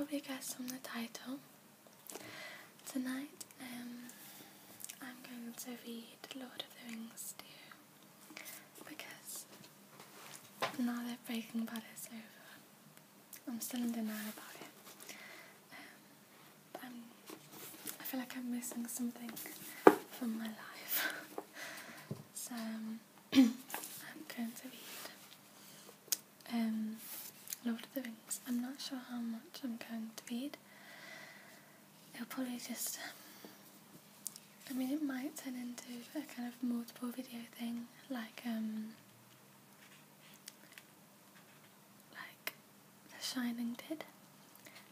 probably guessed from the title, tonight I'm going to read Lord of the Rings 2, because now that Breaking Bad is over, I'm still in denial about it. I feel like I'm missing something from my life. So I'm going to read Lord of the Rings. I'm not sure how much I'm going to read. It'll probably just, it might turn into a kind of multiple video thing, like The Shining did.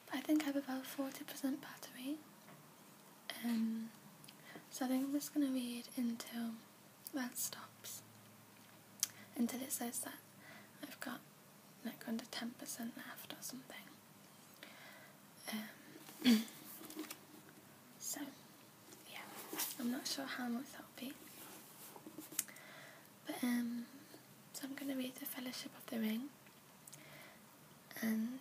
But I think I have about 40% battery. So I think I'm just going to read until that stops. Until it says that I've got like under 10% left or something. So, yeah, I'm not sure how much that'll be. But, so I'm going to read The Fellowship of the Ring. And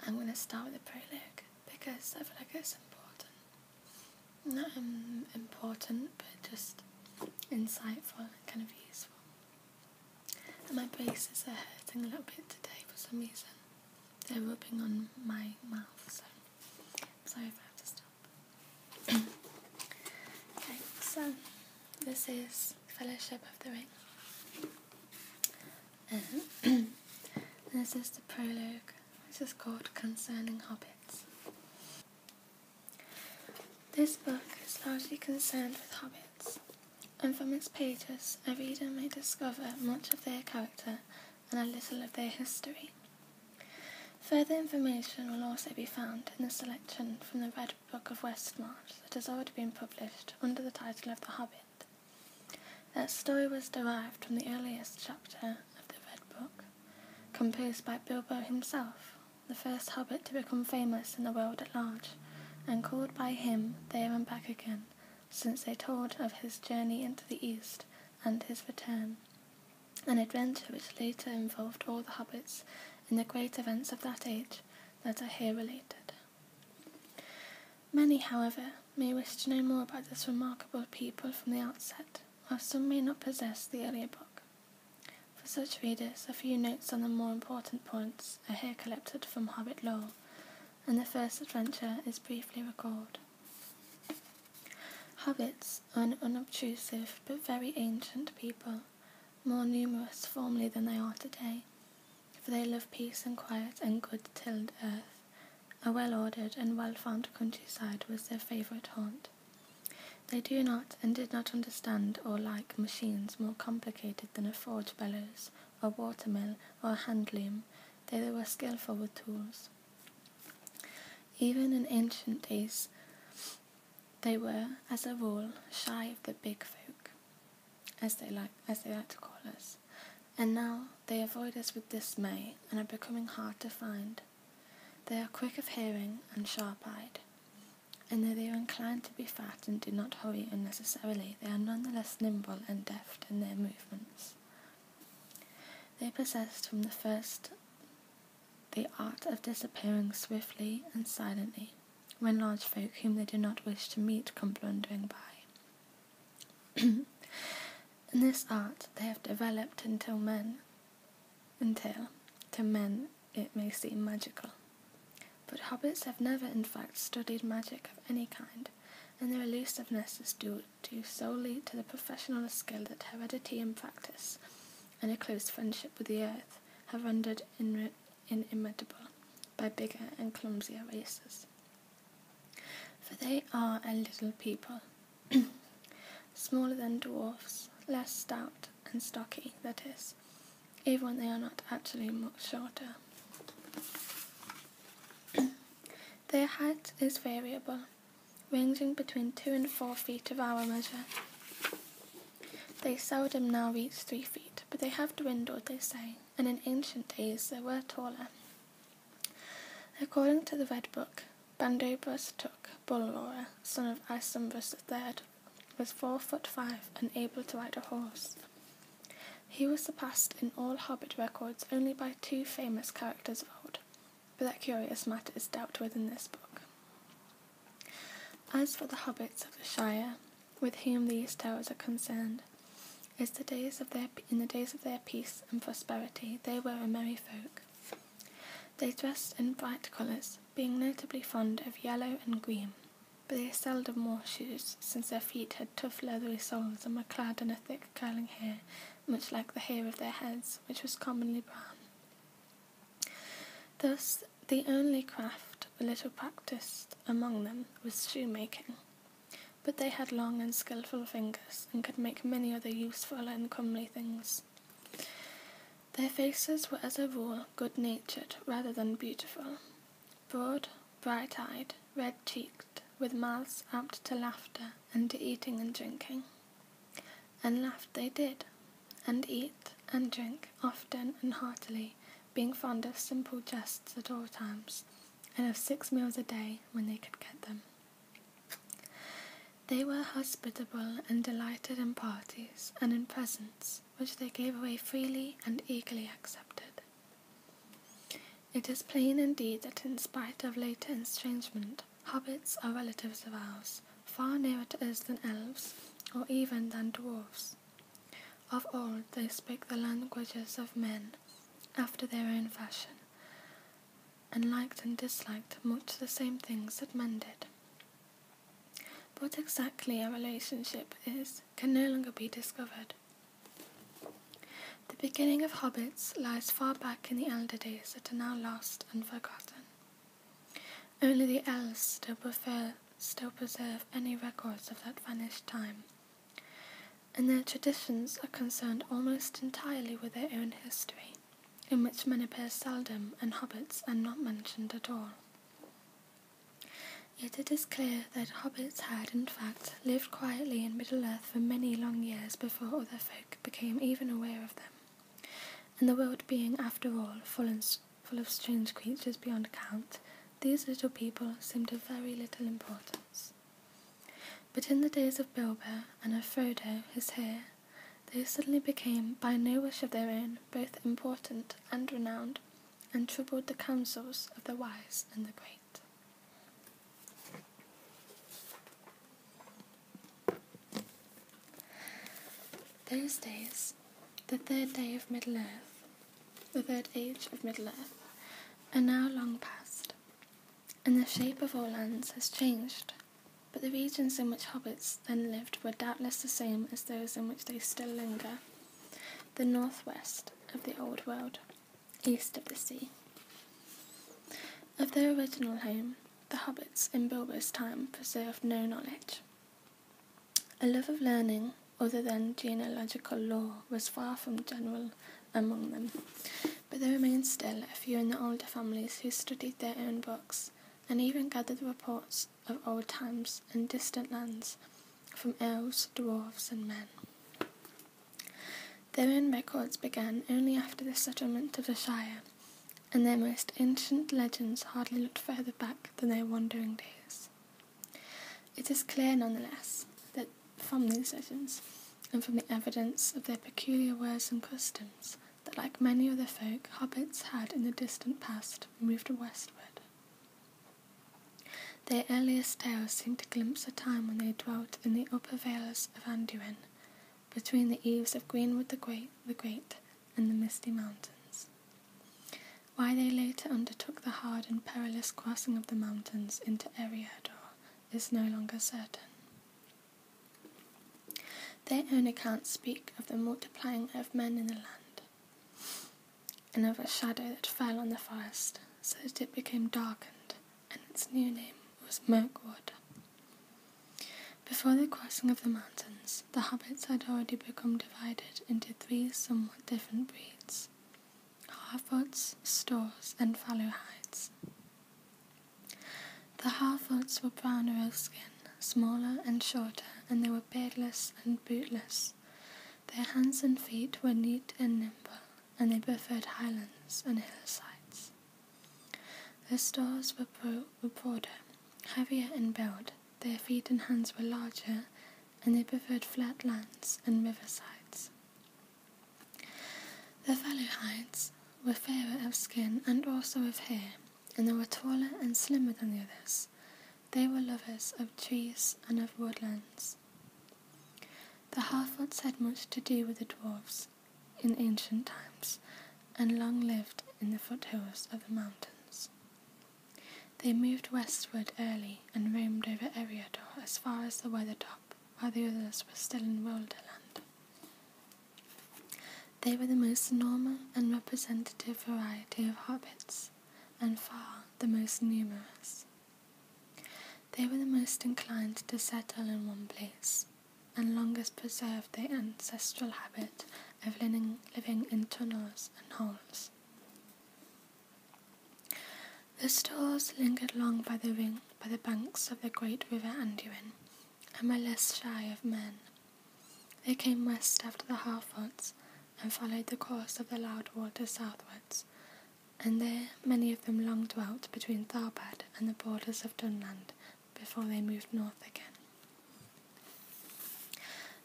I'm going to start with the prologue, because I feel like it's important. Not important, but just insightful and kind of useful. And my braces are hurting a little bit today for some reason. They're rubbing on my mouth, so I'm sorry if I have to stop. Okay, so this is Fellowship of the Ring. This is the prologue, which is called Concerning Hobbits. This book is largely concerned with hobbits, and from its pages a reader may discover much of their character and a little of their history. Further information will also be found in the selection from the Red Book of Westmarch that has already been published under the title of The Hobbit. That story was derived from the earliest chapter of the Red Book, composed by Bilbo himself, the first hobbit to become famous in the world at large, and called by him there and back again, since they told of his journey into the East and his return, an adventure which later involved all the hobbits in the great events of that age that are here related. Many, however, may wish to know more about this remarkable people from the outset, while some may not possess the earlier book. For such readers, a few notes on the more important points are here collected from Hobbit lore, and the first adventure is briefly recalled. Hobbits are an unobtrusive but very ancient people, more numerous formerly than they are today, for they love peace and quiet and good-tilled earth. A well-ordered and well-found countryside was their favourite haunt. They do not and did not understand or like machines more complicated than a forge bellows, a watermill, or a hand loom, though they were skilful with tools. Even in ancient days, they were, as a rule, shy of the big folk, as they like to call us, and now they avoid us with dismay and are becoming hard to find. They are quick of hearing and sharp-eyed, and though they are inclined to be fat and do not hurry unnecessarily, they are nonetheless nimble and deft in their movements. They possessed from the first the art of disappearing swiftly and silently, when large folk whom they do not wish to meet come blundering by. In this art they have developed until to men it may seem magical. But hobbits have never in fact studied magic of any kind, and their elusiveness is due solely to the professional skill that heredity and practice, and a close friendship with the earth, have rendered inimitable by bigger and clumsier races. For they are a little people, smaller than dwarfs, less stout and stocky, that is, even when they are not actually much shorter. Their height is variable, ranging between 2 and 4 feet of our measure. They seldom now reach 3 feet, but they have dwindled, they say, and in ancient days they were taller. According to the Red Book, Bandobras took Bulroar, son of Isambras III, was 4'5" and able to ride a horse. He was surpassed in all Hobbit records only by 2 famous characters of old, but that curious matter is dealt with in this book. As for the Hobbits of the Shire, with whom these tales are concerned, in the days of their peace and prosperity they were a merry folk. They dressed in bright colours, being notably fond of yellow and green, but they seldom wore shoes, since their feet had tough leathery soles and were clad in a thick curling hair, much like the hair of their heads, which was commonly brown. Thus, the only craft a little practised among them was shoemaking, but they had long and skilful fingers, and could make many other useful and comely things. Their faces were as a rule good-natured rather than beautiful, broad, bright-eyed, red-cheeked, with mouths apt to laughter and to eating and drinking. And laugh they did, and eat and drink often and heartily, being fond of simple jests at all times, and of 6 meals a day when they could get them. They were hospitable and delighted in parties and in presents, which they gave away freely and eagerly accepted. It is plain indeed that in spite of later estrangement, Hobbits are relatives of ours, far nearer to us than elves, or even than dwarves. Of old they spoke the languages of men, after their own fashion, and liked and disliked much the same things that men did. What exactly a relationship is can no longer be discovered. The beginning of Hobbits lies far back in the elder days that are now lost and forgotten. Only the elves still preserve any records of that vanished time, and their traditions are concerned almost entirely with their own history, in which men appear seldom and hobbits are not mentioned at all. Yet it is clear that hobbits had, in fact, lived quietly in Middle-earth for many long years before other folk became even aware of them, and the world being, after all, full of strange creatures beyond count, these little people seemed of very little importance. But in the days of Bilbo and of Frodo, his heir, they suddenly became, by no wish of their own, both important and renowned, and troubled the counsels of the wise and the great. Those days, the third age of Middle-earth, are now long past, and the shape of all lands has changed, but the regions in which hobbits then lived were doubtless the same as those in which they still linger, the northwest of the old world, east of the sea. Of their original home, the hobbits in Bilbo's time preserved no knowledge. A love of learning, other than genealogical lore, was far from general among them, but there remained still a few in the older families who studied their own books, and even gathered reports of old times and distant lands from elves, dwarves, and men. Their own records began only after the settlement of the Shire, and their most ancient legends hardly looked further back than their wandering days. It is clear, nonetheless, that from these legends, and from the evidence of their peculiar words and customs, that like many other folk, hobbits had in the distant past moved westward. Their earliest tales seem to glimpse a time when they dwelt in the upper vales of Anduin, between the eaves of Greenwood the Great and the Misty Mountains. Why they later undertook the hard and perilous crossing of the mountains into Eriador is no longer certain. Their own accounts speak of the multiplying of men in the land, and of a shadow that fell on the forest, so that it became darkened, and its new name was Mirkwood. Before the crossing of the mountains, the hobbits had already become divided into 3 somewhat different breeds: Harfoots, Stores, and Fallowhides. The Harfoots were browner of skin, smaller and shorter, and they were beardless and bootless. Their hands and feet were neat and nimble, and they preferred highlands and hillsides. Their Stores were broader, heavier in build, their feet and hands were larger, and they preferred flat lands and riversides. The Fallowhides were fairer of skin and also of hair, and they were taller and slimmer than the others. They were lovers of trees and of woodlands. The Harfoots had much to do with the dwarves in ancient times, and long lived in the foothills of the mountains. They moved westward early and roamed over Eriador as far as the Weathertop, while the others were still in Wilderland. They were the most normal and representative variety of hobbits, and far the most numerous. They were the most inclined to settle in one place, and longest preserved their ancestral habit of living in tunnels and holes. The Stores lingered long by the banks of the great river Anduin, and were less shy of men. They came west after the Harfoots, and followed the course of the loud water southwards, and there many of them long dwelt between Tharbad and the borders of Dunland, before they moved north again.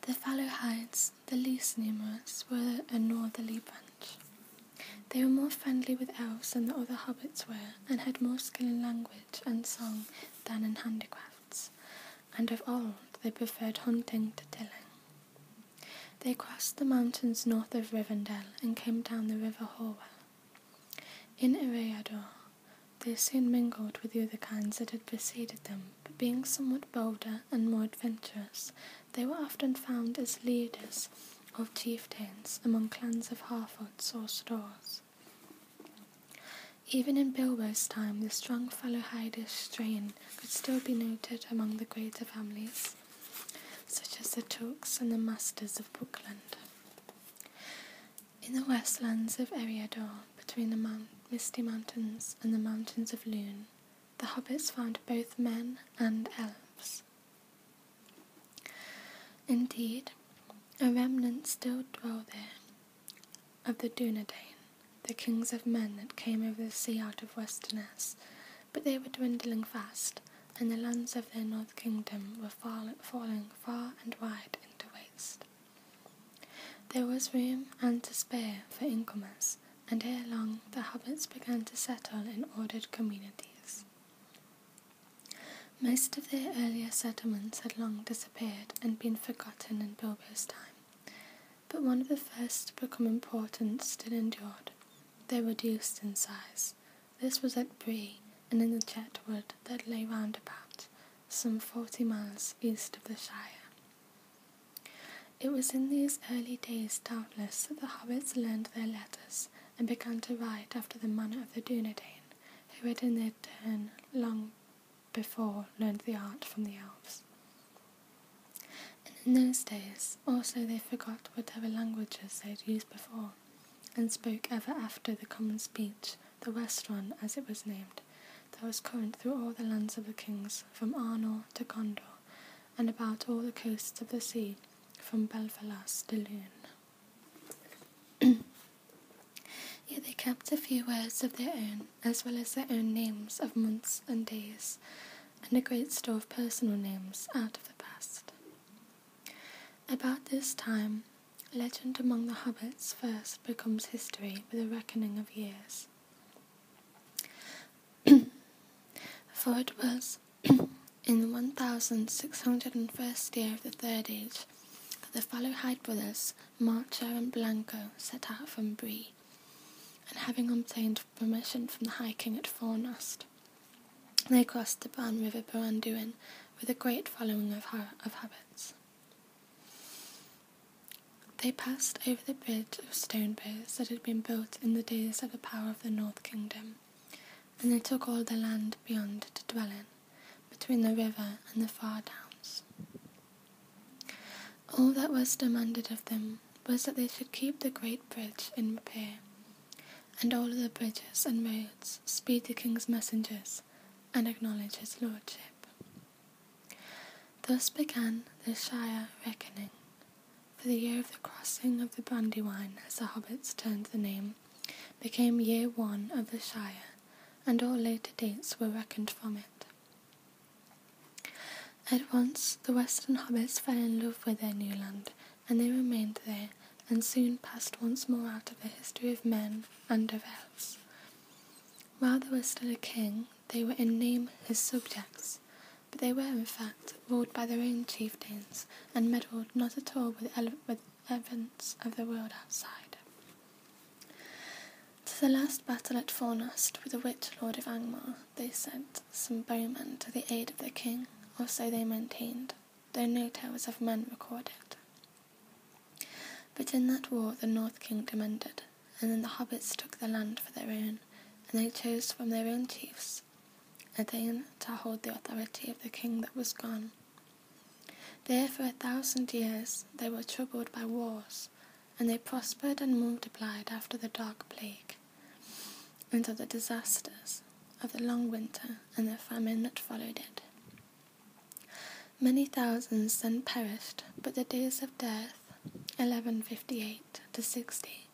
The Fallowhides, the least numerous, were a northerly bunch. They were more friendly with elves than the other hobbits were, and had more skill in language and song than in handicrafts, and of old they preferred hunting to tilling. They crossed the mountains north of Rivendell and came down the river Horwell. In Eriador, they soon mingled with the other kinds that had preceded them, but being somewhat bolder and more adventurous, they were often found as leaders of chieftains among clans of Harfoots or Stores. Even in Bilbo's time, the strong Fallowhidish strain could still be noted among the greater families, such as the Tulks and the Masters of Brookland. In the westlands of Eriador, between the Misty Mountains and the mountains of Lune, the hobbits found both men and elves. Indeed, a remnant still dwell there of the Dunedain, the kings of men that came over the sea out of Westerness, but they were dwindling fast, and the lands of their north kingdom were falling far and wide into waste. There was room and to spare for incomers, and ere long the hobbits began to settle in ordered communities. Most of their earlier settlements had long disappeared and been forgotten in Bilbo's time, but one of the first to become important still endured, though reduced in size. This was at Bree, and in the Chetwood that lay round about, some 40 miles east of the Shire. It was in these early days, doubtless, that the hobbits learned their letters and began to write after the manner of the Dunedain, who had in their turn long before learned the art from the elves. And in those days also they forgot whatever languages they had used before, and spoke ever after the common speech, the Westron as it was named, that was current through all the lands of the kings, from Arnor to Gondor, and about all the coasts of the sea, from Belfalas to Lune. Yet they kept a few words of their own, as well as their own names of months and days, and a great store of personal names out of the past. About this time, legend among the hobbits first becomes history with a reckoning of years. For it was in the 1601st year of the Third Age that the Fallowhide brothers, Marcher and Blanco, set out from Bree, and having obtained permission from the High King at Fornost, they crossed the brown river Anduin with a great following of hobbits. They passed over the bridge of stone bows that had been built in the days of the power of the North Kingdom, and they took all the land beyond to dwell in, between the river and the far downs. All that was demanded of them was that they should keep the great bridge in repair, and all other bridges and roads speed the king's messengers, and acknowledge his lordship. Thus began the Shire reckoning, for the year of the crossing of the Brandywine, as the hobbits turned the name, became year 1 of the Shire, and all later dates were reckoned from it. At once the western hobbits fell in love with their new land, and they remained there, and soon passed once more out of the history of men and of elves. While they were still a king, they were in name his subjects, but they were in fact ruled by their own chieftains and meddled not at all with events of the world outside. To the last battle at Fornost with the Witch Lord of Angmar, they sent some bowmen to the aid of the king, or so they maintained, though no tales of men recorded. But in that war the North Kingdom ended, and then the Hobbits took the land for their own, and they chose from their own chiefs a Dane to hold the authority of the king that was gone. There for 1,000 years they were troubled by wars, and they prospered and multiplied after the dark plague, until the disasters of the long winter and the famine that followed it. Many thousands then perished, but the days of death, 1158 to 60,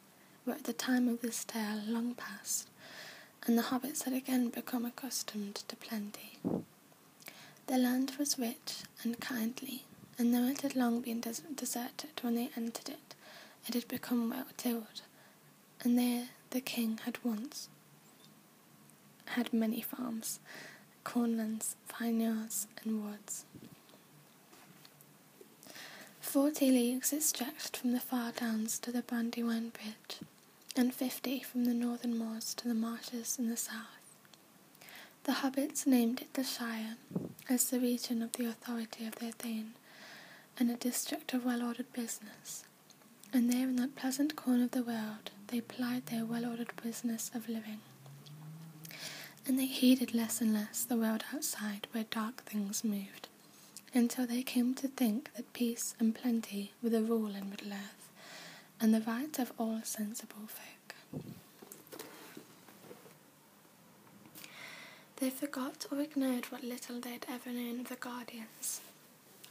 were at the time of this tale long past, and the Hobbits had again become accustomed to plenty. The land was rich and kindly, and though it had long been deserted when they entered it, it had become well tilled, and there the king had once had many farms, cornlands, vineyards, and woods. 40 leagues it stretched from the far downs to the Brandywine Bridge, and 50 from the northern moors to the marshes in the south. The Hobbits named it the Shire, as the region of the authority of their Thane, and a district of well-ordered business, and there in that pleasant corner of the world they plied their well-ordered business of living. And they heeded less and less the world outside where dark things moved, until they came to think that peace and plenty were the rule in Middle-earth, and the right of all sensible folk. They forgot or ignored what little they had ever known of the Guardians,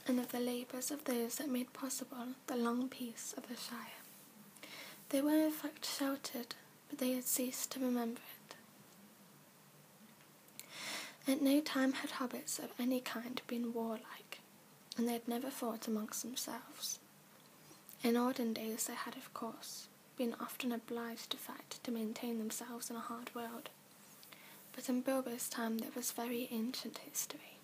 and of the labours of those that made possible the long peace of the Shire. They were in fact sheltered, but they had ceased to remember it. At no time had hobbits of any kind been warlike, and they had never fought amongst themselves. In olden days they had, of course, been often obliged to fight to maintain themselves in a hard world, but in Bilbo's time there was very ancient history.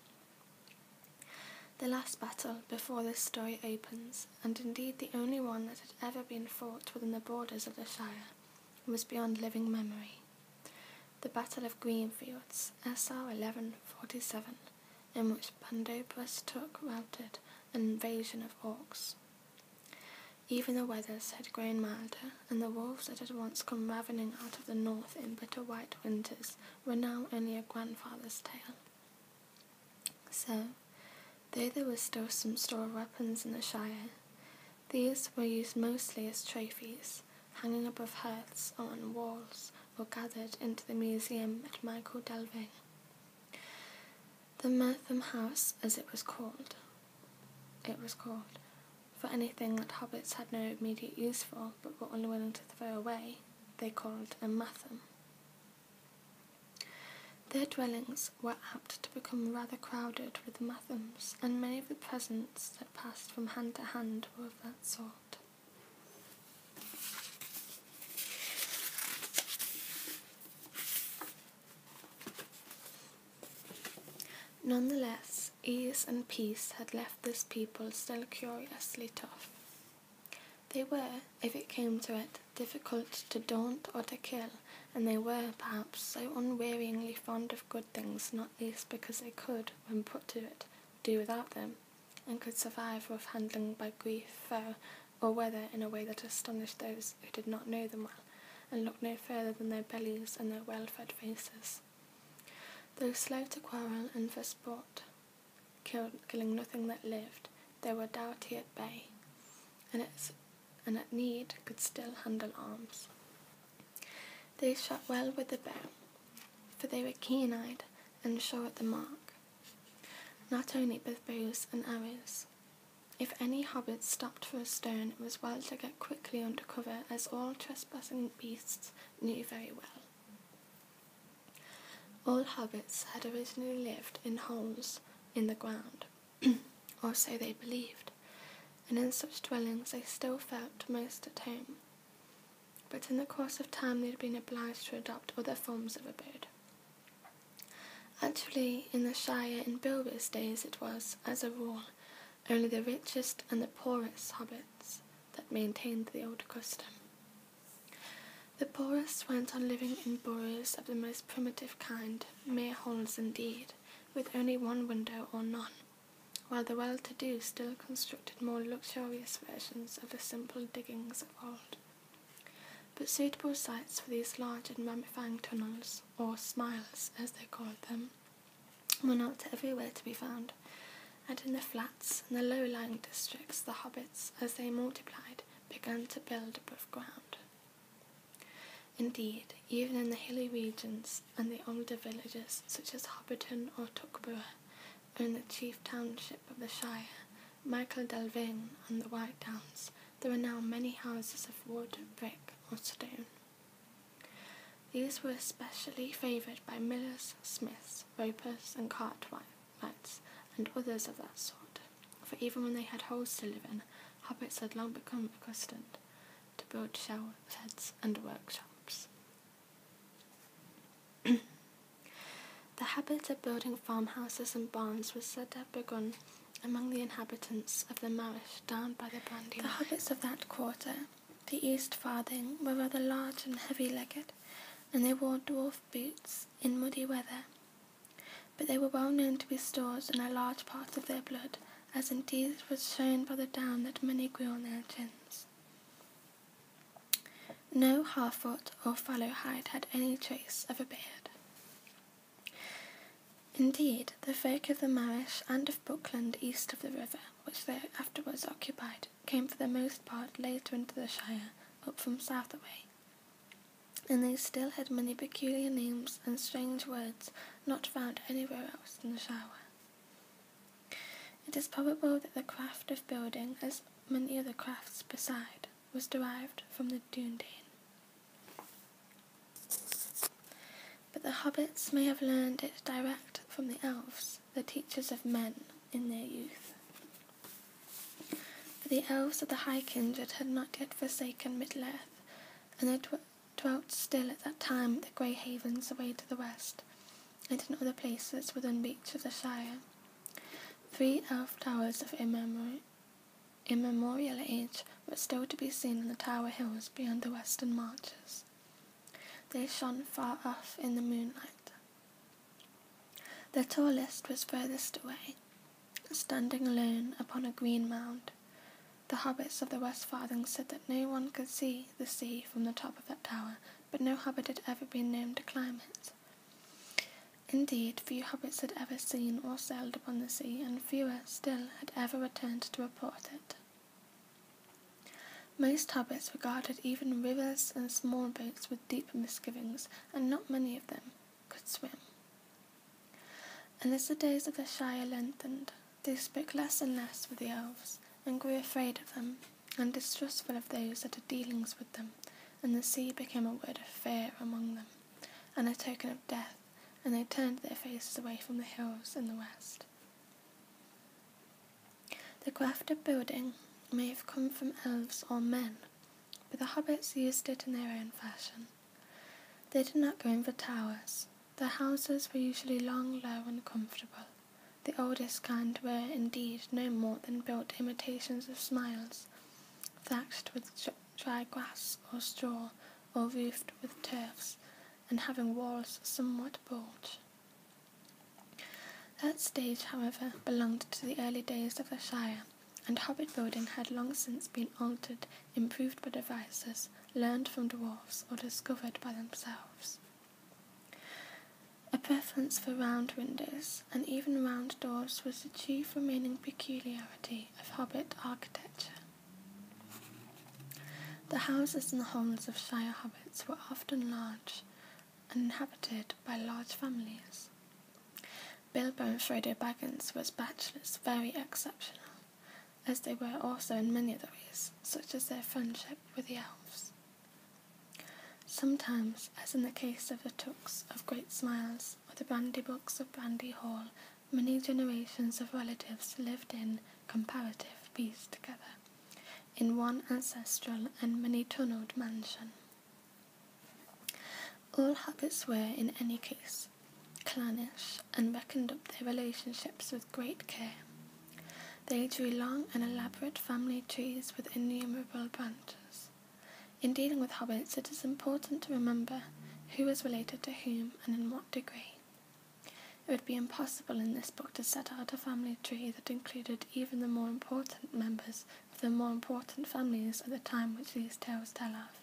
The last battle before this story opens, and indeed the only one that had ever been fought within the borders of the Shire, was beyond living memory. The Battle of Greenfields, SR 1147, in which Pandopus took routed an invasion of orcs. Even the weathers had grown milder, and the wolves that had once come ravening out of the north in bitter white winters were now only a grandfather's tale. So, though there was still some store of weapons in the Shire, these were used mostly as trophies, hanging above hearths or on walls, or gathered into the museum at Michael Delving. The Mirtham House, as it was called, for anything that hobbits had no immediate use for, but were unwilling to throw away, they called a matham. Their dwellings were apt to become rather crowded with mathams, and many of the presents that passed from hand to hand were of that sort. Nonetheless, ease and peace had left this people still curiously tough. They were, if it came to it, difficult to daunt or to kill, and they were, perhaps, so unwearyingly fond of good things, not least because they could, when put to it, do without them, and could survive rough handling by grief, foe, or weather in a way that astonished those who did not know them well, and looked no further than their bellies and their well-fed faces. Though slow to quarrel and for sport, killing nothing that lived, they were doughty at bay, and at need could still handle arms. They shot well with the bow, for they were keen-eyed and sure at the mark, not only with bows and arrows. If any hobbit stopped for a stone, it was well to get quickly under cover, as all trespassing beasts knew very well. All hobbits had originally lived in holes in the ground, or so they believed, and in such dwellings they still felt most at home. But in the course of time they had been obliged to adopt other forms of abode, Actually, in the Shire in Bilbo's days it was, as a rule, only the richest and the poorest hobbits that maintained the old custom. The poorest went on living in burrows of the most primitive kind, mere holes indeed, with only one window or none, while the well-to-do still constructed more luxurious versions of the simple diggings of old. But suitable sites for these large and ramifying tunnels, or smiles as they called them, were not everywhere to be found, and in the flats and the low-lying districts the hobbits, as they multiplied, began to build above ground. Indeed, even in the hilly regions and the older villages such as Hobbiton or Tuckborough, or in the chief township of the Shire, Michael Delving and the White Downs, there are now many houses of wood, brick or stone. These were especially favoured by millers, smiths, ropers and cartwrights, and others of that sort, for even when they had holes to live in, hobbits had long become accustomed to build sheds and workshops. The habit of building farmhouses and barns was said to have begun among the inhabitants of the Marish down by the Brandy. The hobbits of that quarter, the East Farthing, were rather large and heavy-legged, and they wore dwarf boots in muddy weather. But they were well known to be stores in a large part of their blood, as indeed was shown by the down that many grew on their chins. No Harfoot or Fallowhide had any trace of a beard. Indeed, the folk of the Marish and of Buckland east of the river, which they afterwards occupied, came for the most part later into the Shire, up from Southaway, and they still had many peculiar names and strange words not found anywhere else in the Shire. It is probable that the craft of building, as many other crafts beside, was derived from the Dundee. But the hobbits may have learned it direct from the elves, the teachers of men, in their youth. For the elves of the High Kindred had not yet forsaken Middle-earth, and they dwelt still at that time at the Grey Havens away to the west, and in other places within reach of the Shire. 3 elf towers of immemorial age were still to be seen on the Tower Hills beyond the western marches. They shone far off in the moonlight. The tallest was furthest away, standing alone upon a green mound. The hobbits of the West Farthing said that no one could see the sea from the top of that tower, but no hobbit had ever been known to climb it. Indeed, few hobbits had ever seen or sailed upon the sea, and fewer still had ever returned to report it. Most hobbits regarded even rivers and small boats with deep misgivings, and not many of them could swim. And as the days of the Shire lengthened, they spoke less and less with the elves, and grew afraid of them, and distrustful of those that had dealings with them, and the sea became a word of fear among them, and a token of death, and they turned their faces away from the hills in the west. The craft of building may have come from elves or men, but the hobbits used it in their own fashion. They did not go in for towers. Their houses were usually long, low, and comfortable. The oldest kind were, indeed, no more than built imitations of smiles, thatched with dry grass or straw, or roofed with turfs, and having walls somewhat bulged. That stage, however, belonged to the early days of the Shire, and hobbit building had long since been altered, improved by devices, learned from dwarfs, or discovered by themselves. A preference for round windows, and even round doors, was the chief remaining peculiarity of hobbit architecture. The houses and homes of Shire hobbits were often large, and inhabited by large families. Bilbo and Frodo Baggins were as bachelors very exceptional, as they were also in many other ways, such as their friendship with the elves. Sometimes, as in the case of the Tooks of Great Smiles, or the Brandybooks of Brandy Hall, many generations of relatives lived in comparative peace together, in one ancestral and many-tunnelled mansion. All hobbits were, in any case, clannish and reckoned up their relationships with great care. They drew long and elaborate family trees with innumerable branches. In dealing with hobbits, it is important to remember who is related to whom and in what degree. It would be impossible in this book to set out a family tree that included even the more important members of the more important families at the time which these tales tell of.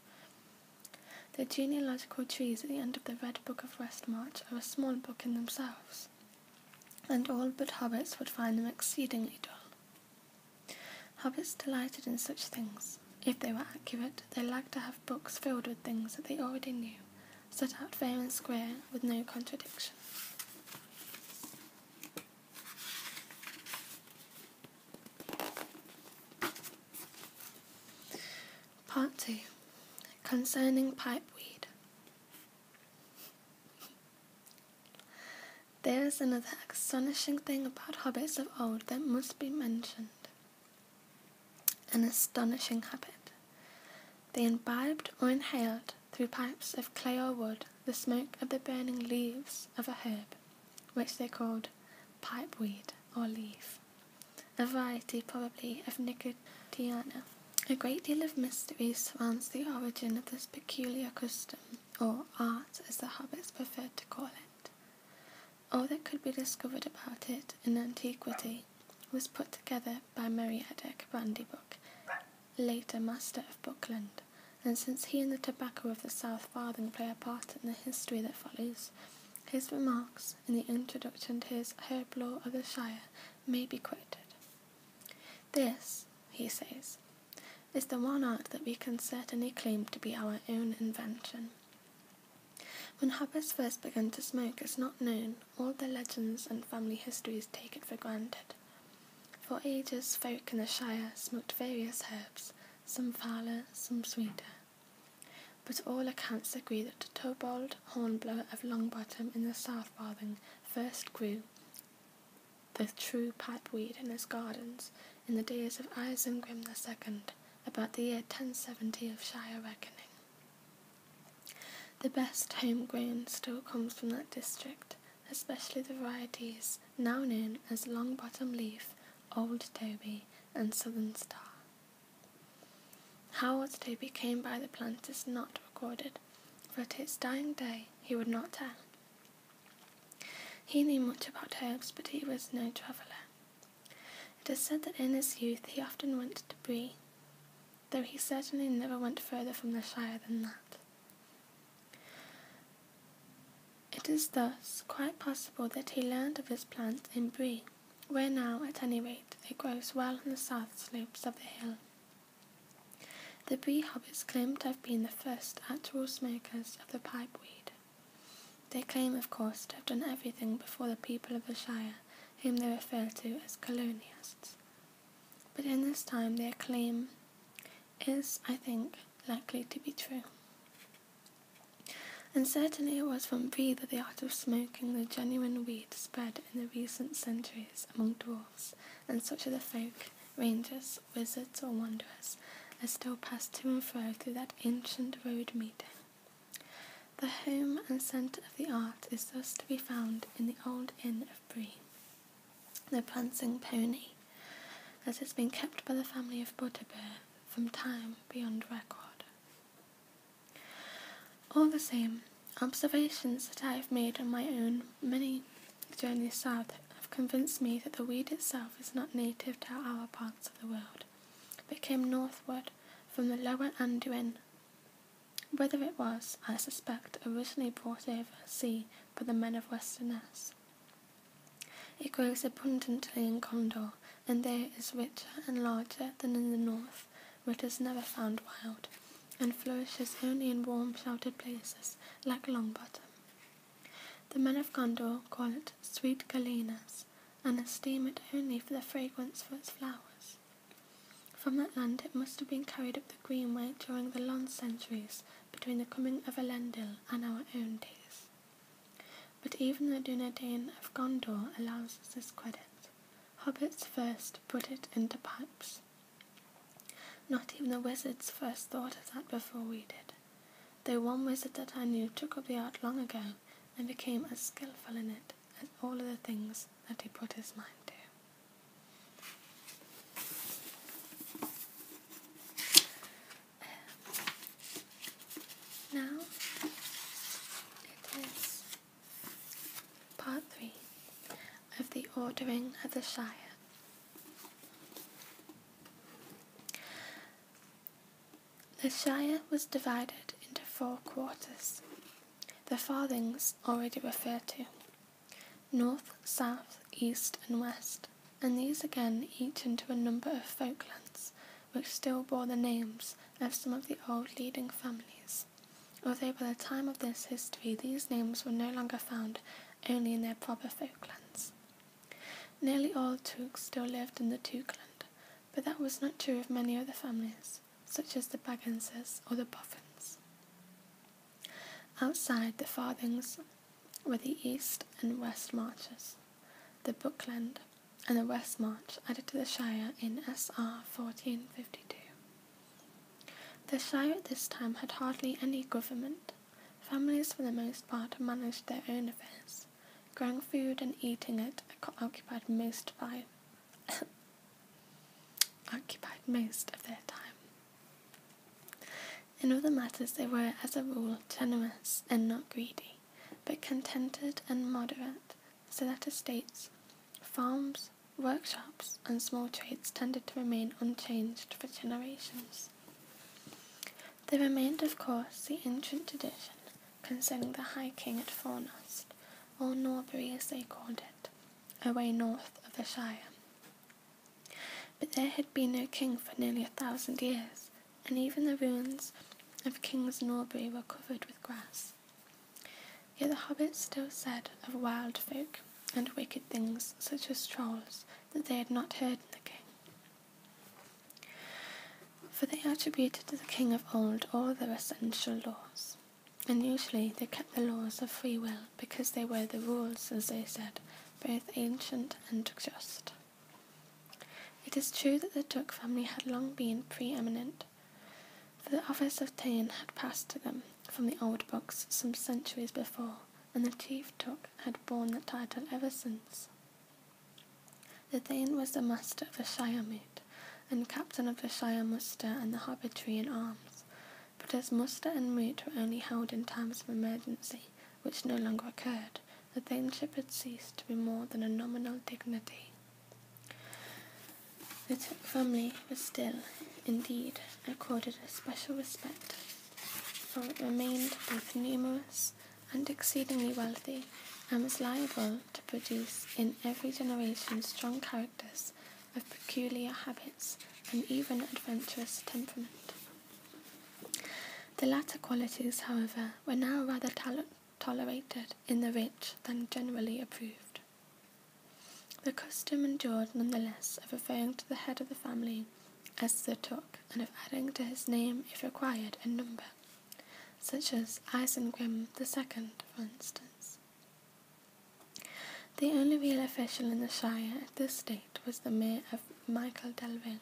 The genealogical trees at the end of the Red Book of Westmarch are a small book in themselves, and all but hobbits would find them exceedingly dull. Hobbits delighted in such things. If they were accurate, they liked to have books filled with things that they already knew, set out fair and square with no contradiction. Part 2. Concerning pipeweed. There is another astonishing thing about hobbits of old that must be mentioned. An astonishing habit. They imbibed or inhaled, through pipes of clay or wood, the smoke of the burning leaves of a herb, which they called pipeweed or leaf, a variety probably of nicotiana. A great deal of mystery surrounds the origin of this peculiar custom, or art as the hobbits preferred to call it. All that could be discovered about it in antiquity was put together by Meriadoc Brandybuck, later Master of Buckland, and since he and the tobacco of the South Farthing play a part in the history that follows, his remarks in the introduction to his Herb Law of the Shire may be quoted. This, he says, is the one art that we can certainly claim to be our own invention. When hobbits first began to smoke is not known, all the legends and family histories take it for granted. For ages folk in the Shire smoked various herbs, some fouler, some sweeter. But all accounts agree that the Tobold Hornblower of Longbottom in the South Farthing first grew the true pipeweed in his gardens in the days of Isengrim II, about the year 1070 of Shire reckoning. The best homegrown still comes from that district, especially the varieties now known as Longbottom Leaf, Old Toby, and Southern Star. How Old Toby came by the plant is not recorded, for at his dying day he would not tell. He knew much about herbs, but he was no traveller. It is said that in his youth he often went to Bree, though he certainly never went further from the Shire than that. It is thus quite possible that he learned of this plant in Bree, where now, at any rate, it grows well on the south slopes of the hill. The Bree hobbits claim to have been the first actual smokers of the pipeweed. They claim, of course, to have done everything before the people of the Shire, whom they refer to as colonialists. But in this time their claim is, I think, likely to be true. And certainly it was from Bree that the art of smoking the genuine weed spread in the recent centuries among dwarfs and such of the folk, rangers, wizards or wanderers, as still pass to and fro through that ancient road meeting. The home and centre of the art is thus to be found in the old inn of Bree, the prancing pony, as has been kept by the family of Butterbur from time beyond record. All the same, observations that I have made on my own many journeys south have convinced me that the weed itself is not native to our parts of the world, but came northward from the lower Anduin, whether it was, I suspect, originally brought over sea by the men of Westerness. It grows abundantly in Gondor, and there is richer and larger than in the north, where it is never found wild, and flourishes only in warm sheltered places like Longbottom. The men of Gondor call it sweet galenas, and esteem it only for the fragrance of its flowers. From that land it must have been carried up the Greenway during the long centuries between the coming of Elendil and our own days. But even the Dunedain of Gondor allows us this credit. Hobbits first put it into pipes. Not even the wizards first thought of that before we did, though one wizard that I knew took up the art long ago, and became as skillful in it as all other things that he put his mind to. Now it is part 3 of the ordering of the Shire. The Shire was divided into 4 quarters, the farthings already referred to, north, south, east and west, and these again each into a number of folklands, which still bore the names of some of the old leading families, although by the time of this history these names were no longer found only in their proper folklands. Nearly all Tooks still lived in the Tookland, but that was not true of many other families, such as the Bagginses or the Boffins. Outside the farthings were the East and West Marches, the Buckland and the West March added to the Shire in SR 1452. The Shire at this time had hardly any government. Families for the most part managed their own affairs. Growing food and eating it occupied most of their time. In other matters they were, as a rule, generous and not greedy, but contented and moderate, so that estates, farms, workshops, and small trades tended to remain unchanged for generations. There remained, of course, the ancient tradition concerning the High King at Fornost, or Norbury as they called it, away north of the Shire. But there had been no king for nearly 1,000 years, and even the ruins of King's Norbury were covered with grass. Yet the Hobbits still said of wild folk and wicked things such as trolls that they had not heard in the king. For they attributed to the king of old all their essential laws, and usually they kept the laws of free will because they were the rules, as they said, both ancient and just. It is true that the Took family had long been preeminent, for the office of Thane had passed to them from the old books some centuries before, and the chief Took had borne the title ever since. The Thane was the master of the Shire Moot, and captain of the Shire muster and the hobbitry in arms, but as muster and moot were only held in times of emergency, which no longer occurred, the Thaneship had ceased to be more than a nominal dignity. The Took family was still, indeed, accorded a special respect, for it remained both numerous and exceedingly wealthy, and was liable to produce in every generation strong characters of peculiar habits and even adventurous temperament. The latter qualities, however, were now rather tolerated in the rich than generally approved. The custom endured nonetheless of referring to the head of the family as the Took, and of adding to his name, if required, a number, such as Isengrim II, for instance. The only real official in the Shire at this date was the Mayor of Michael Delving,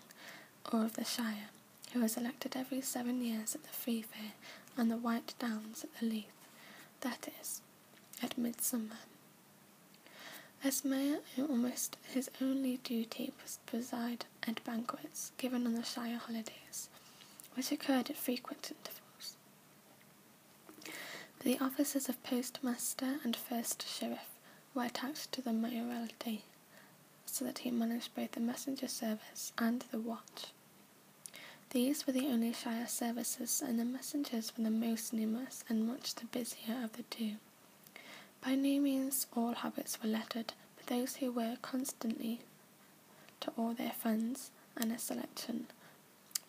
or of the Shire, who was elected every 7 years at the Free Fair on the White Downs at the Leith, that is, at midsummer. As mayor, almost his only duty was to preside at banquets given on the Shire holidays, which occurred at frequent intervals. The offices of postmaster and first sheriff were attached to the mayoralty, so that he managed both the messenger service and the watch. These were the only Shire services, and the messengers were the most numerous and much the busier of the two. By no means all hobbits were lettered, but those who were constantly to all their friends, and a selection,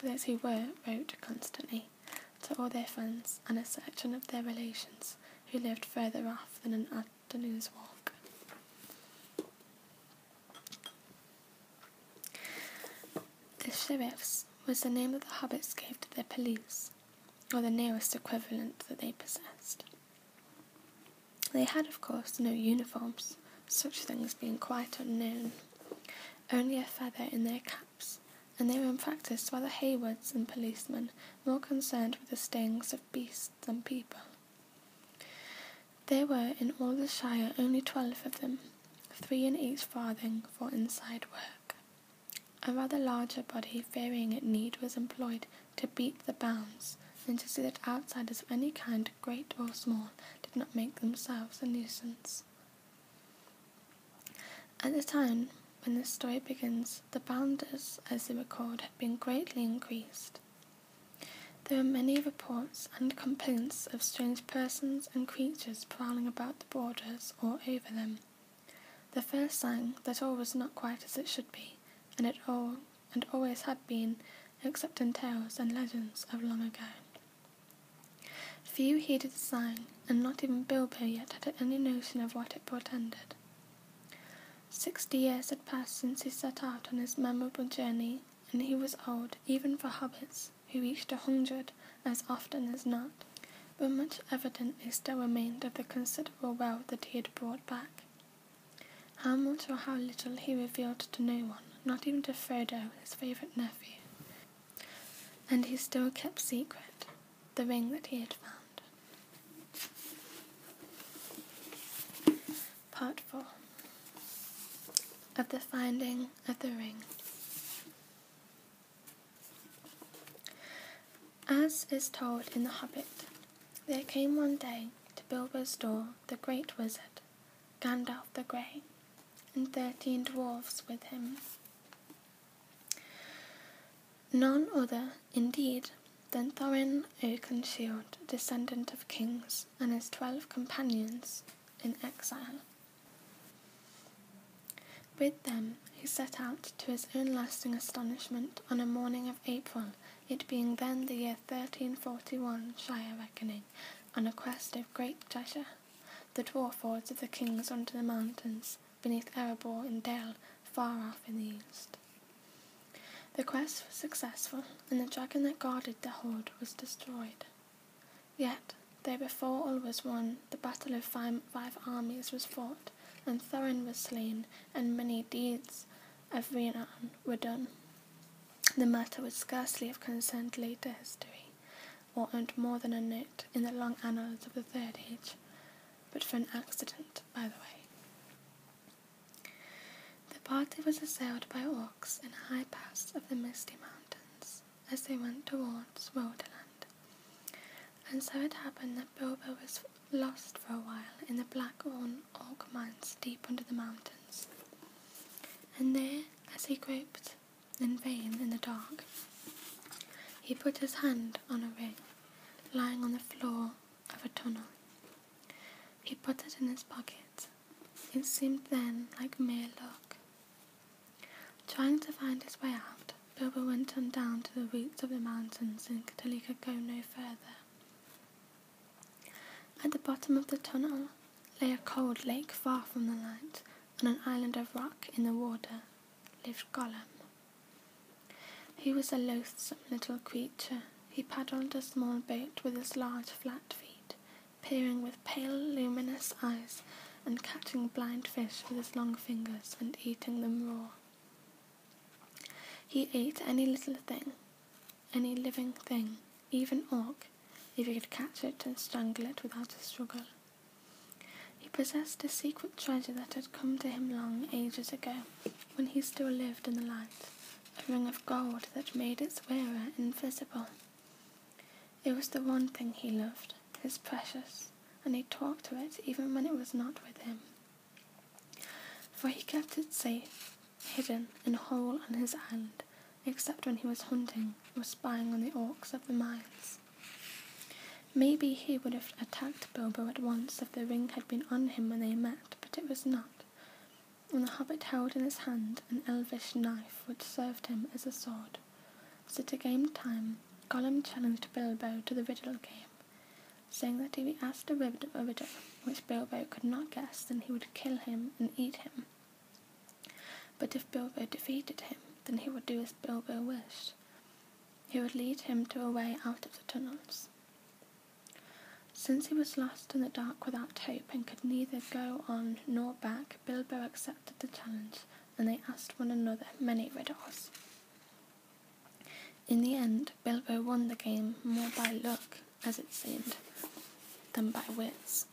wrote constantly to all their friends, and a selection of their relations who lived further off than an afternoon's walk. The sheriffs was the name that the hobbits gave to their police, or the nearest equivalent that they possessed. They had, of course, no uniforms, such things being quite unknown, only a feather in their caps, and they were in practice rather haywards than policemen, more concerned with the stayings of beasts than people. There were in all the Shire only 12 of them, 3 in each farthing for inside work. A rather larger body, varying in need, was employed to beat the bounds, and to see that outsiders of any kind, great or small, did not make themselves a nuisance. At the time when this story begins, the bounders, as they record, had been greatly increased. There are many reports and complaints of strange persons and creatures prowling about the borders or over them. The first sign that all was not quite as it should be, and always had been, except in tales and legends of long ago. Few heeded the sign, and not even Bilbo yet had any notion of what it portended. 60 years had passed since he set out on his memorable journey, and he was old, even for hobbits, who reached 100 as often as not, but much evidently still remained of the considerable wealth that he had brought back. How much or how little he revealed to no one, not even to Frodo, his favourite nephew, and he still kept secret the ring that he had found. Part 4 of the Finding of the Ring. As is told in The Hobbit, there came one day to Bilbo's door the great wizard, Gandalf the Grey, and 13 dwarfs with him. None other, indeed, than Thorin Oakenshield, descendant of kings, and his 12 companions in exile. With them he set out, to his own lasting astonishment, on a morning of April, it being then the year 1341 Shire reckoning, on a quest of great treasure, the dwarf lords of the kings under the mountains, beneath Erebor in Dale, far off in the east. The quest was successful, and the dragon that guarded the hoard was destroyed. Yet, though before all was won, the battle of five armies was fought, and Thorin was slain, and many deeds of renown were done. The matter would scarcely have concerned later history, or earned more than a note in the long annals of the Third Age, but for an accident by the way. The party was assailed by orcs in a high pass of the Misty Mountains, as they went towards Rhodoland, and so it happened that Bilbo was lost for a while in the Blackthorn orc mines deep under the mountains, and there, as he groped in vain in the dark, he put his hand on a ring lying on the floor of a tunnel. He put it in his pocket. It seemed then like mere luck. Trying to find his way out, Bilbo went on down to the roots of the mountains until he could go no further. At the bottom of the tunnel lay a cold lake far from the light. On an island of rock in the water lived Gollum. He was a loathsome little creature. He paddled a small boat with his large flat feet, peering with pale luminous eyes and catching blind fish with his long fingers and eating them raw. He ate any little thing, any living thing, even orc, if he could catch it and strangle it without a struggle. He possessed a secret treasure that had come to him long ages ago, when he still lived in the light, a ring of gold that made its wearer invisible. It was the one thing he loved, his precious, and he talked to it even when it was not with him. For he kept it safe, hidden in a hole on his island, except when he was hunting or spying on the orcs of the mines. Maybe he would have attacked Bilbo at once if the ring had been on him when they met, but it was not, and the hobbit held in his hand an elvish knife which served him as a sword. So to gain time, Gollum challenged Bilbo to the riddle game, saying that if he asked a riddle which Bilbo could not guess, then he would kill him and eat him. But if Bilbo defeated him, then he would do as Bilbo wished. He would lead him to a way out of the tunnels. Since he was lost in the dark without hope and could neither go on nor back, Bilbo accepted the challenge, and they asked one another many riddles. In the end, Bilbo won the game more by luck, as it seemed, than by wits.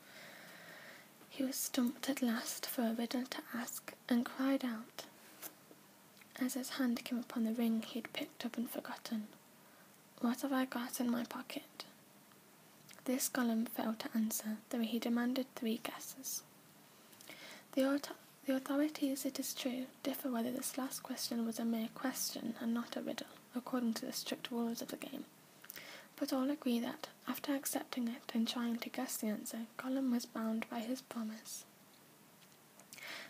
He was stumped at last for a riddle to ask, and cried out, as his hand came upon the ring he had picked up and forgotten, "What have I got in my pocket?" This Gollum failed to answer, though he demanded 3 guesses. The authorities, it is true, differ whether this last question was a mere question and not a riddle, according to the strict rules of the game, but all agree that, after accepting it and trying to guess the answer, Gollum was bound by his promise.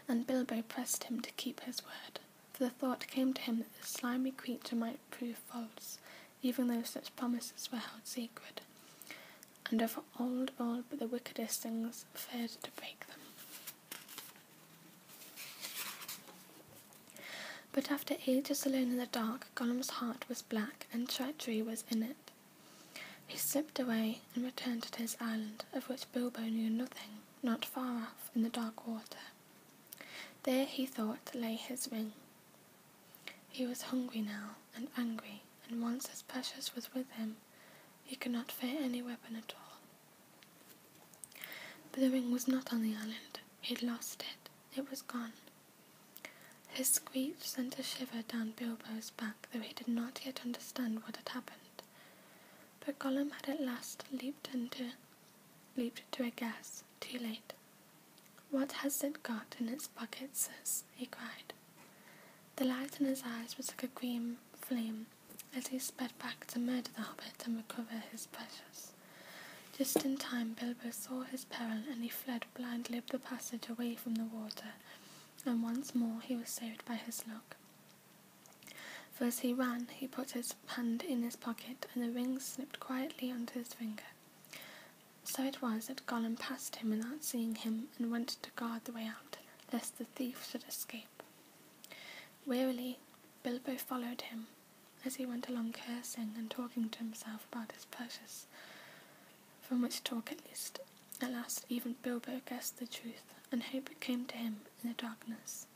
And Bilbo pressed him to keep his word, for the thought came to him that the slimy creature might prove false, even though such promises were held sacred, and of old but the wickedest things feared to break them. But after ages alone in the dark, Gollum's heart was black, and treachery was in it. He slipped away and returned to his island, of which Bilbo knew nothing, not far off in the dark water. There, he thought, lay his ring. He was hungry now, and angry, and once his precious was with him, he could not fear any weapon at all. But the ring was not on the island. He had lost it. It was gone. His screech sent a shiver down Bilbo's back, though he did not yet understand what had happened. But Gollum had at last leaped to a guess, too late. "What has it got in its pocket, sis?" he cried. The light in his eyes was like a green flame, as he sped back to murder the Hobbit and recover his precious. Just in time Bilbo saw his peril, and he fled blindly up the passage away from the water, and once more he was saved by his luck. For as he ran, he put his hand in his pocket, and the ring slipped quietly onto his finger. So it was that Gollum passed him without seeing him, and went to guard the way out, lest the thief should escape. Wearily, Bilbo followed him, as he went along cursing and talking to himself about his precious, from which talk at last even Bilbo guessed the truth, and hope came to him in the darkness.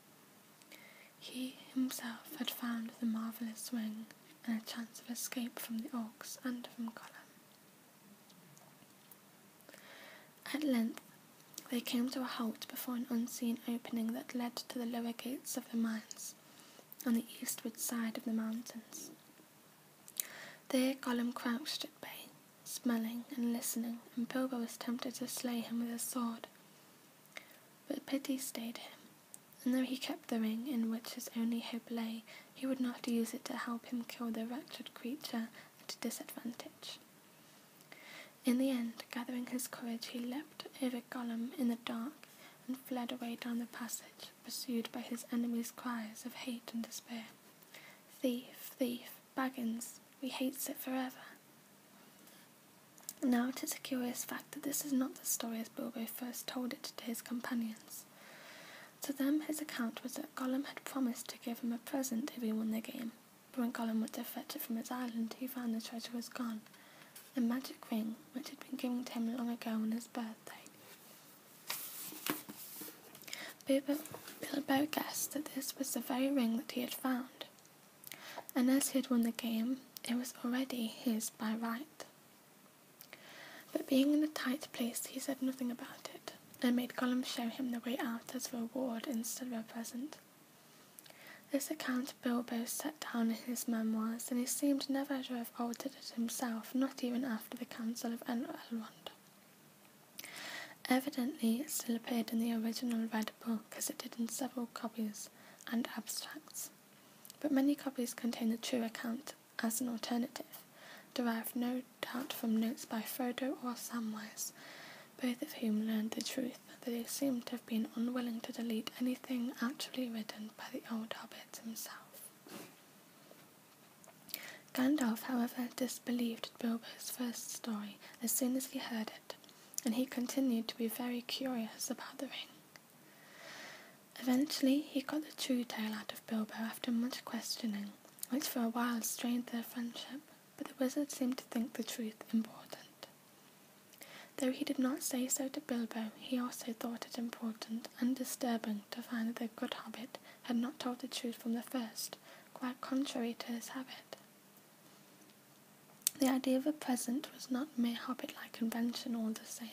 He himself had found the marvellous ring, and a chance of escape from the orcs and from Gollum. At length they came to a halt before an unseen opening that led to the lower gates of the mines, on the eastward side of the mountains. There Gollum crouched at bay, smelling and listening, and Bilbo was tempted to slay him with his sword. But pity stayed him, and though he kept the ring in which his only hope lay, he would not use it to help him kill the wretched creature at a disadvantage. In the end, gathering his courage, he leapt over Gollum in the dark and fled away down the passage, pursued by his enemies' cries of hate and despair. "Thief, thief, Baggins, we hates it forever." Now it is a curious fact that this is not the story as Bilbo first told it to his companions. To them his account was that Gollum had promised to give him a present if he won the game, but when Gollum went to fetch it from his island, he found the treasure was gone, a magic ring which had been given to him long ago on his birthday. Bilbo guessed that this was the very ring that he had found, and as he had won the game, it was already his by right. But being in a tight place, he said nothing about it, and made Gollum show him the way out as a reward instead of a present. This account Bilbo set down in his memoirs, and he seemed never to have altered it himself, not even after the Council of Elrond. Evidently it still appeared in the original red book, as it did in several copies and abstracts, but many copies contain the true account as an alternative, derived no doubt from notes by Frodo or Samwise, both of whom learned the truth, that they seem to have been unwilling to delete anything actually written by the old Hobbit himself. Gandalf, however, disbelieved Bilbo's first story as soon as he heard it, and he continued to be very curious about the ring. Eventually he got the true tale out of Bilbo after much questioning, which for a while strained their friendship, but the wizard seemed to think the truth important. Though he did not say so to Bilbo, he also thought it important and disturbing to find that the good Hobbit had not told the truth from the first, quite contrary to his habit. The idea of a present was not mere Hobbit-like convention all the same.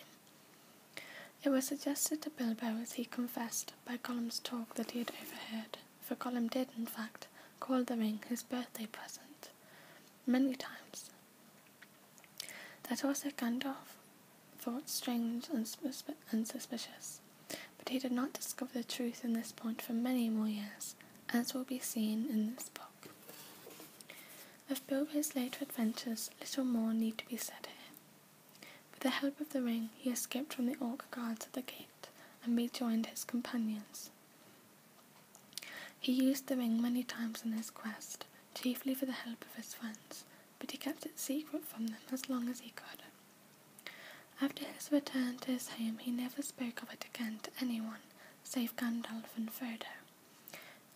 It was suggested to Bilbo as he confessed by Gollum's talk that he had overheard, for Gollum did, in fact, call the ring his birthday present, many times. That also Gandalf thought strange and suspicious, but he did not discover the truth in this point for many more years, as will be seen in this book. Of Bilbo's later adventures, little more need to be said here. With the help of the ring, he escaped from the orc guards at the gate and rejoined his companions. He used the ring many times in his quest, chiefly for the help of his friends, but he kept it secret from them as long as he could. After his return to his home, he never spoke of it again to anyone, save Gandalf and Frodo,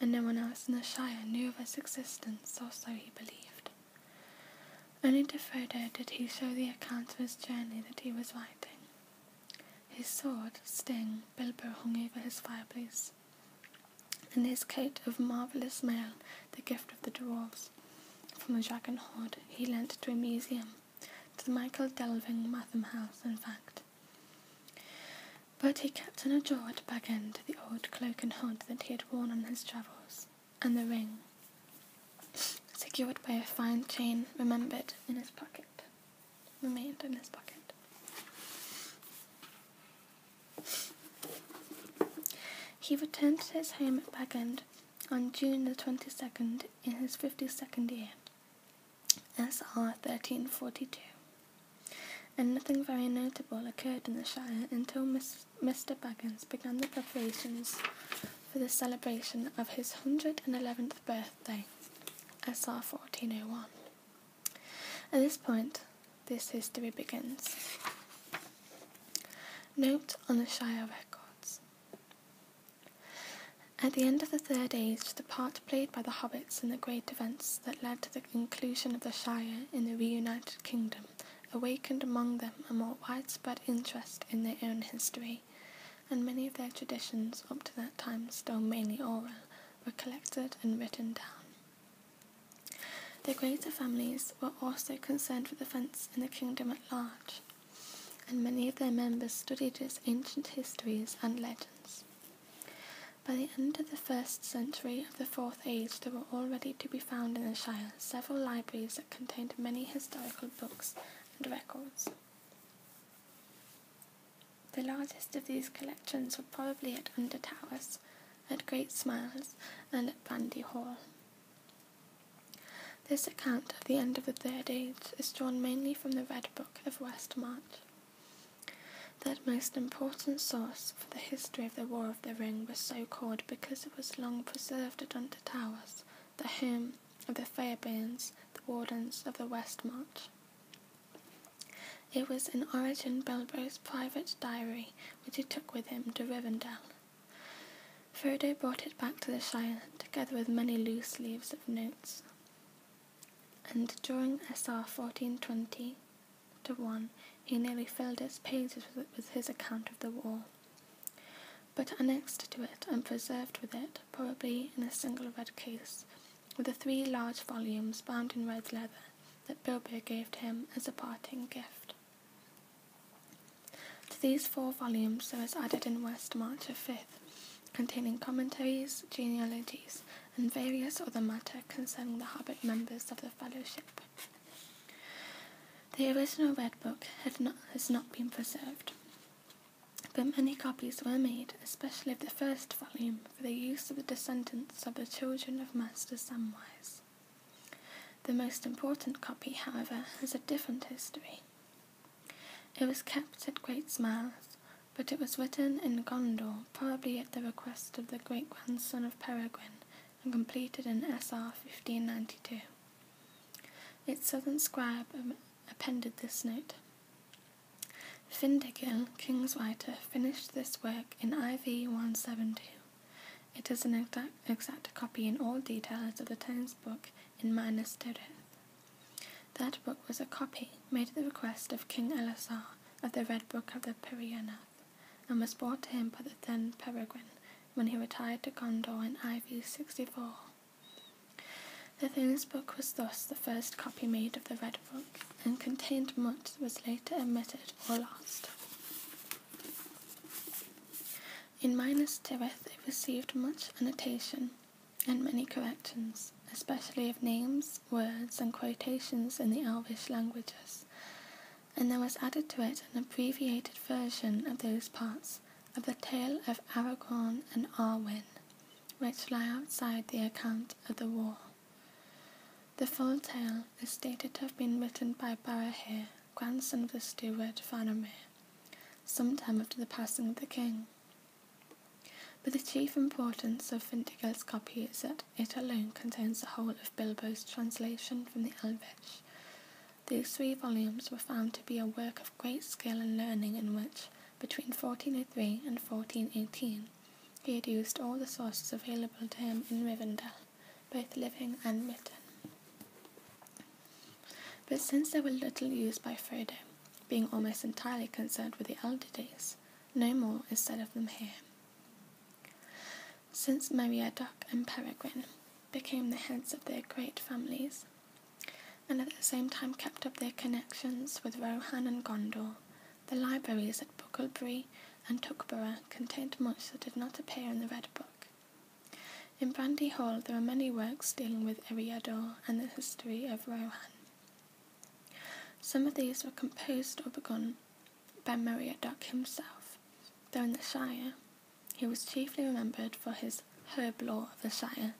and no one else in the Shire knew of its existence, or so he believed. Only to Frodo did he show the account of his journey that he was writing. His sword, Sting, Bilbo hung over his fireplace, and his coat of marvellous mail, the gift of the dwarves, from the Dragon Hoard, he lent to a museum, to the Michael Delving Matham House, in fact. But he kept in a drawer at Bag End the old cloak and hood that he had worn on his travels, and the ring, secured by a fine chain, remained in his pocket. He returned to his home at Bag End on June the 22nd in his 52nd year, SR 1342, and nothing very notable occurred in the Shire until Mr. Baggins began the preparations for the celebration of his 111th birthday, SR 1401. At this point, this history begins. Note on the Shire records. At the end of the Third Age, the part played by the Hobbits in the great events that led to the inclusion of the Shire in the reunited kingdom awakened among them a more widespread interest in their own history, and many of their traditions, up to that time still mainly oral, were collected and written down. The greater families were also concerned with events in the kingdom at large, and many of their members studied its ancient histories and legends. By the end of the 1st century of the Fourth Age, there were already to be found in the Shire several libraries that contained many historical books and records. The largest of these collections were probably at Under Towers, at Great Smiles, and at Bandy Hall. This account of the end of the Third Age is drawn mainly from the Red Book of Westmarch. That most important source for the history of the War of the Ring was so called because it was long preserved at Under Towers, the home of the Firebanes, the Wardens of the Westmarch. It was in origin Bilbo's private diary, which he took with him to Rivendell. Frodo brought it back to the Shire, together with many loose leaves of notes, and during SR 1420-1, he nearly filled its pages with his account of the war. But annexed to it and preserved with it, probably in a single red case, were the 3 large volumes bound in red leather that Bilbo gave to him as a parting gift. To these 4 volumes there was added in Westmarch a 5th, containing commentaries, genealogies, and various other matter concerning the Hobbit members of the Fellowship. The original Red Book has not been preserved, but many copies were made, especially of the first volume, for the use of the descendants of the children of Master Samwise. The most important copy, however, has a different history. It was kept at Great Smiles, but it was written in Gondor, probably at the request of the great-grandson of Peregrine, and completed in SR 1592. Its southern scribe appended this note. Findegil, King's writer, finished this work in IV 172. It is an exact copy in all details of the Times book in Minas Tirith. That book was a copy made at the request of King Elisar of the Red Book of the Pirianath, and was brought to him by the then Peregrine when he retired to Gondor in IV 64. The Things book was thus the first copy made of the Red Book, and contained much that was later omitted or lost. In Minas Tirith it received much annotation and many corrections, especially of names, words and quotations in the Elvish languages, and there was added to it an abbreviated version of those parts of the tale of Aragorn and Arwen, which lie outside the account of the war. The full tale is stated to have been written by Barahir, grandson of the steward Faramir, sometime after the passing of the king. But the chief importance of Fintigil's copy is that it alone contains the whole of Bilbo's translation from the Elvish. These 3 volumes were found to be a work of great skill and learning in which, between 1403 and 1418, he had used all the sources available to him in Rivendell, both living and written. But since they were little used by Frodo, being almost entirely concerned with the elder days, no more is said of them here. Since Meriadoc and Peregrine became the heads of their great families, and at the same time kept up their connections with Rohan and Gondor, the libraries at Bucklebury and Tuckborough contained much that did not appear in the Red Book. In Brandy Hall there are many works dealing with Eriador and the history of Rohan. Some of these were composed or begun by Meriadoc himself, though in the Shire he was chiefly remembered for his herb lore of the Shire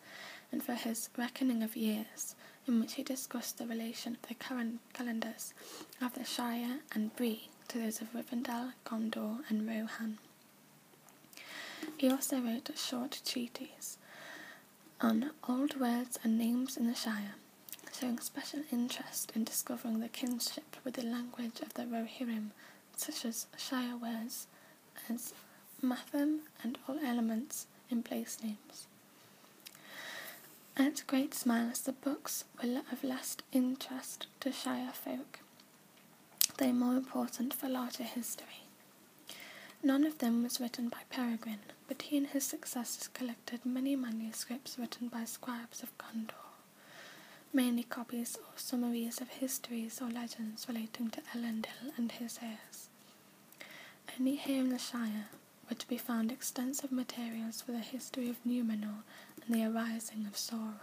and for his reckoning of years, in which he discussed the relation of the current calendars of the Shire and Bree to those of Rivendell, Gondor and Rohan. He also wrote a short treatise on old words and names in the Shire, showing special interest in discovering the kinship with the language of the Rohirrim, such as Shire words as Matham and all elements in place names. At great smiles, the books were of less interest to Shire folk, though more important for larger history. None of them was written by Peregrine, but he and his successors collected many manuscripts written by scribes of Gondor, mainly copies or summaries of histories or legends relating to Elendil and his heirs. Only here in the Shire were to be found extensive materials for the history of Númenor and the arising of Sauron.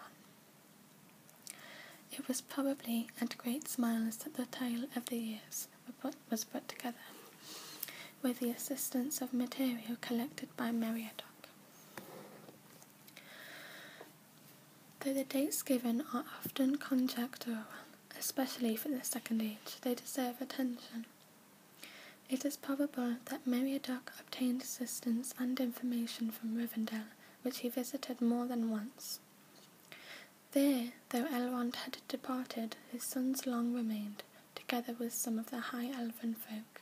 It was probably at great smiles that the tale of the years was put together, with the assistance of material collected by Meriadoc. Though the dates given are often conjectural, especially for the Second Age, they deserve attention. It is probable that Meriadoc obtained assistance and information from Rivendell, which he visited more than once. There, though Elrond had departed, his sons long remained, together with some of the high elven folk.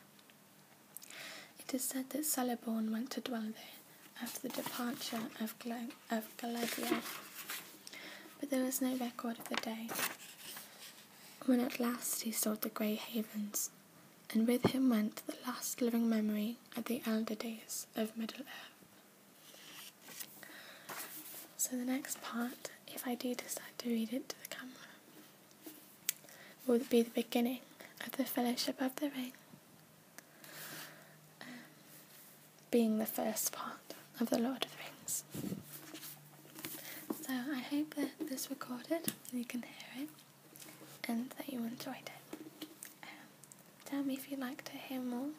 It is said that Celeborn went to dwell there after the departure of Galadriel, but there is no record of the day when at last he sought the Grey Havens, and with him went the last living memory of the elder days of Middle-earth. So the next part, if I do decide to read it to the camera, will be the beginning of the Fellowship of the Ring, being the first part of the Lord of the Rings. So I hope that this recorded, you can hear it, and that you enjoyed it. Tell me if you'd like to hear more